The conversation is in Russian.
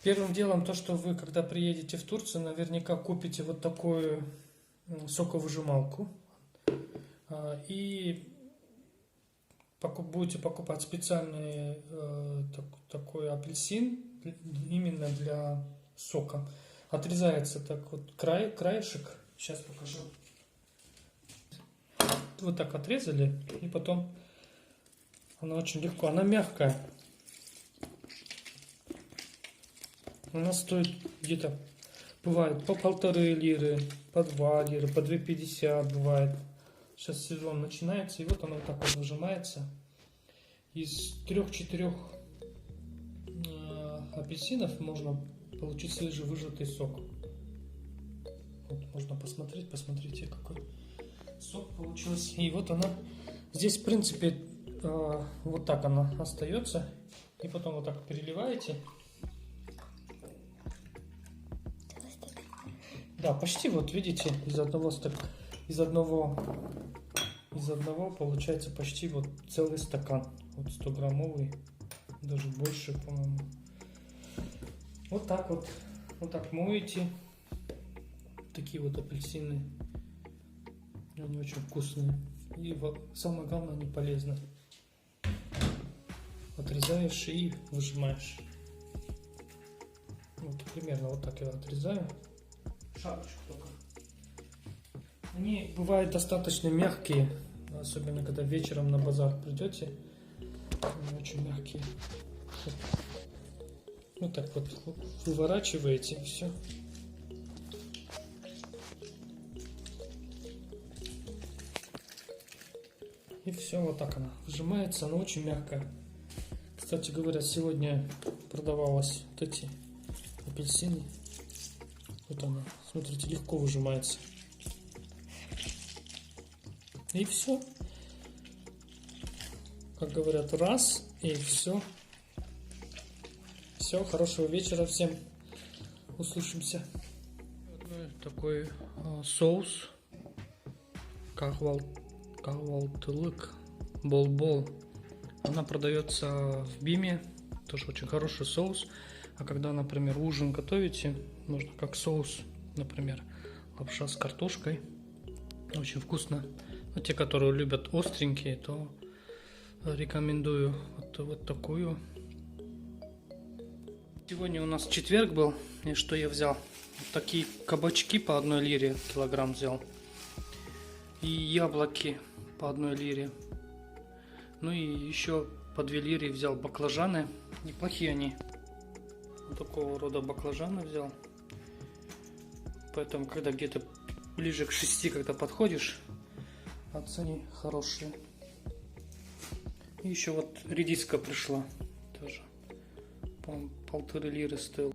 Первым делом то, что вы, когда приедете в Турцию, наверняка купите вот такую соковыжималку. И будете покупать специальный такой апельсин именно для сока. Отрезается так вот краешек. Сейчас покажу. Вот так отрезали, и потом она очень легко, она мягкая. Она стоит где-то, бывает по 1,5 лиры, по 2 лиры, по 2,50 бывает. Сейчас сезон начинается, и вот она вот так вот выжимается. Из 3-4 апельсинов можно получить свежевыжатый сок. Вот можно посмотреть, посмотрите, какой сок получился. И вот она, здесь в принципе вот так она остается. И потом вот так переливаете. Да, почти вот видите, из одного получается почти вот целый стакан. Вот 100-граммовый, даже больше, по-моему. Вот так вот так моете. Такие вот апельсины. Они очень вкусные. И самое главное, они полезны. Отрезаешь и выжимаешь. Вот примерно вот так я отрезаю. Шапочку только. Они бывают достаточно мягкие, особенно когда вечером на базар придете. Они очень мягкие. Вот так вот выворачиваете и все. И все, вот так она выжимается, она очень мягкая. Кстати говоря, сегодня продавалась вот эти апельсины. Вот она, смотрите, легко выжимается. И все. Как говорят, раз, и все. Все, хорошего вечера всем. Услышимся. Такой соус. Kahvaltılık бол-бол. Она продается в Биме. Тоже очень хороший соус. А когда, например, ужин готовите, можно как соус, например, лапша с картошкой. Очень вкусно. Но те, которые любят остренькие, то рекомендую вот такую. Сегодня у нас четверг был. И что я взял? Вот такие кабачки по 1 лире килограмм взял. И яблоки по 1 лире. Ну и еще по 2 лиры взял баклажаны. Неплохие они. Вот такого рода баклажаны взял. Поэтому, когда где-то ближе к 6, когда подходишь, оцени хорошие. И еще вот редиска пришла. Тоже, по-моему, 1,5 лиры стоил.